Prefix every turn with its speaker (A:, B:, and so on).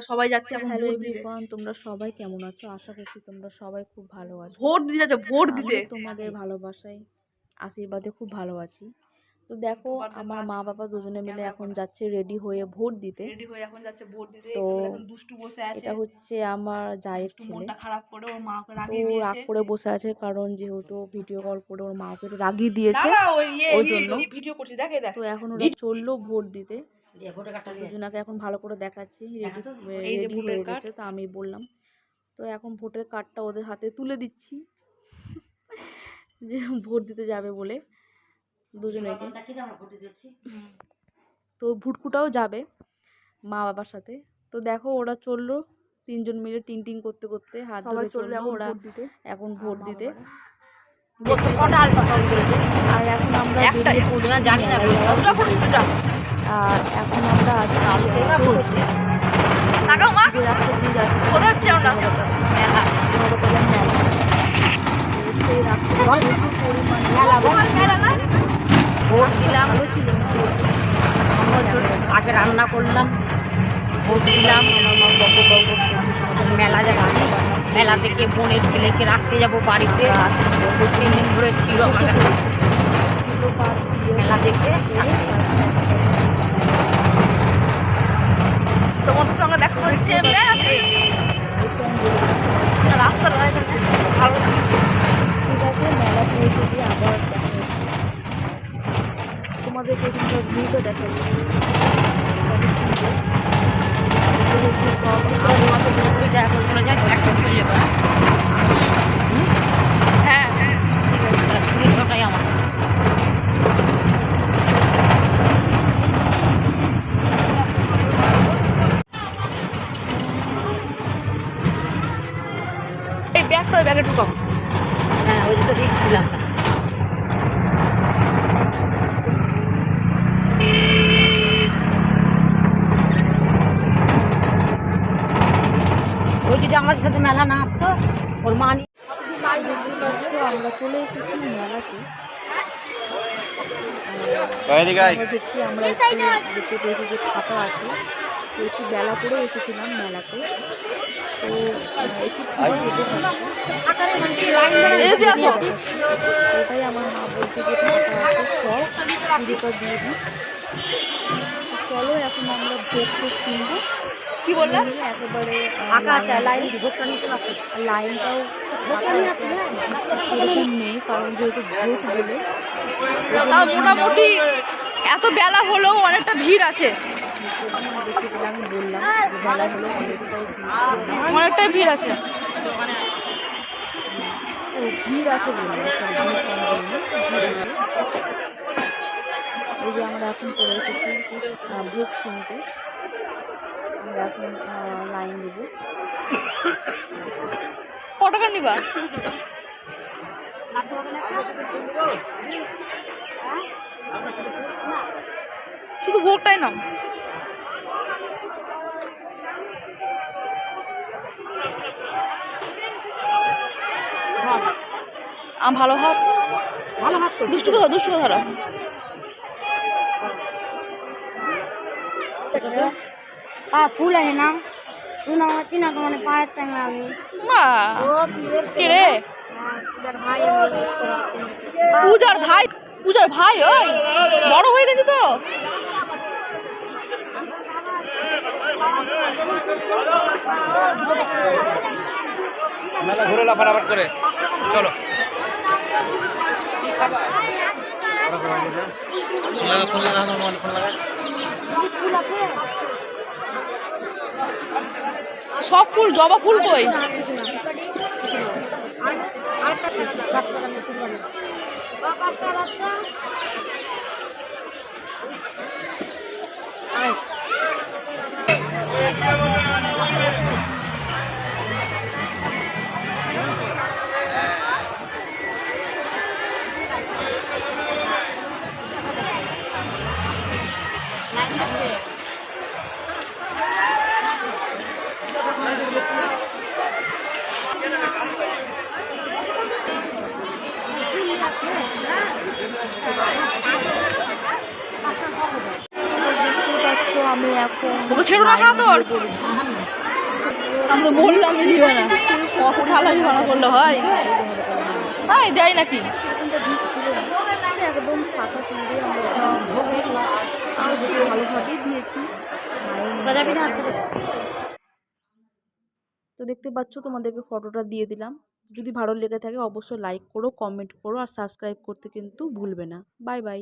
A: সবাই যাচ্ছে এখন
B: হ্যালো
A: ভোট দিতে।
B: এভরিওয়ান, তোমরা সবাই কেমন আছো? আশা করছি তোমরা সবাই খুব ভালো আছো।
A: ভোট দিতে যাচ্ছে, ভোট দিতে।
B: আমিও তোমাদের ভালোবাসায় আশীর্বাদে খুব ভালো আছি। তো দেখো, আমার মা বাবা দুজনে মিলে এখন যাচ্ছে রেডি হয়ে ভোট দিতে।
A: রেডি হয়ে এখন যাচ্ছে ভোট দিতে।
B: তো
A: এখন দুষ্টু বসে আছে,
B: এটা হচ্ছে আমার জায়ের ছেলে।
A: মনটা খারাপ করে ওর মা ওকে
B: তো
A: রাগিয়ে দিয়েছে।
B: রাগ করে বসে আছে, কারণ যেহেতু ভিডিও কল করে ওর মা ওকে রাগিয়ে দিয়েছে, ওই জন্য
A: ভিডিও করছি, দেখে দেখ।
B: তো এখন ওরা চললো ভোট দিতে। দুজনাকে এখন ভালো করে দেখাচ্ছি, রেডি হয়ে গেছে। তো আমি বললাম, তো এখন ভোটের কার্ডটা ওদের হাতে তুলে দিচ্ছি যে ভোট দিতে যাবে বলে দুজনেকে। তো ভুটকুটাও যাবে মা বাবার সাথে। তো দেখো ওরা চললো তিনজন মিলে টিং টিং করতে করতে, হাত ধরে চললো ওরা এখন ভোট দিতে। আর এখন আমরা বেরিয়ে পড়লাম, জানি না আর এখন আমরা আছি
C: ভোট দিলাম, আগে রান্না করলাম, ভোট দিলাম, মেলা যাচ্ছি। মেলা থেকে বোনের ছেলেকে রাখতে যাব বাড়িতে, 3 দিন ধরে ছিল আমার কাছে। মেলা দেখে
A: তোমাদের সঙ্গে দেখা হচ্ছে মেলাতে। রাস্তা ভালো।
B: ঠিক আছে, মেলা পৌঁছে দিয়ে আবার দেখা হচ্ছে। তোমাদেরকে এখানকার ভিউটা দেখা যাচ্ছে।
C: এখন চলে যায় একটা চলে যাবে।
A: হ্যাঁ,
C: সুরেশটাই আমার
A: এই ব্যাগটা ওই ব্যাগে ঢুকাও।
C: হ্যাঁ, ওই তো রিক্স দিলাম না। ওই যদি আমাদের সাথে মেলা না আসতো, ওর মা
B: আমরা চলে এসেছি মেলাতে। আমরা দেখতে পেয়েছি যে ফাঁকা আছে, তো একটু বেলা করে এসেছিলাম মেলাতে। তো একটু ওটাই আমার মা বলছে যে ফাঁকা আছে, চল পুজোটা দিয়ে দিই। চলো এখন আমরা ভোগ টোগ কিনবো।
A: কি বললাম?
B: একেবারে
C: ফাঁকা আছে,
B: লাইনটাও ফাঁকা আছে, সেরকম নেই, কারণ যেহেতু ভোট বলে।
A: তাও মোটামুটি এত বেলা হলেও অনেকটা ভিড় আছে।
B: আমি বললাম যে বেলা হলো
A: অনেকটাই ভিড় আছে।
B: ও ভিড় আছে বললাম, এই যে আমরা এখন চলে এসেছি ভোগ কিনতে। আমরা এখন লাইন দেবো।
A: কত টাকা নিবা? শুধু ভোগটাই নাও। ভালো হাত, দুষ্টু ধরো, দুষ্টু ধরো।
C: ফুল আছে না, তুই না হচ্ছি না তো, মানে পায়ের চাংলা আমি
A: কে রে? পূজার ভাই, পূজার ভাই ওই বড় হয়ে গেছে তো।
D: মেলা ঘুরে লাফারাফার করে চলো।
A: সব ফুল, জবা ফুল কই? ছেড়ো না খা তোর আমি তো বললাম দিবে না কত চালাকি ভাড়া করলে হয় এই দেয় নাকি
B: একদম ফাঁকা তুলে আমরা ভালোভাবেই দিয়েছি। তো দেখতে পাচ্ছ তোমাদেরকে ফটোটা দিয়ে দিলাম। যদি ভালো লেগে থাকে অবশ্যই লাইক করো, কমেন্ট করো আর সাবস্ক্রাইব করতে কিন্তু ভুলবে না। Bye bye.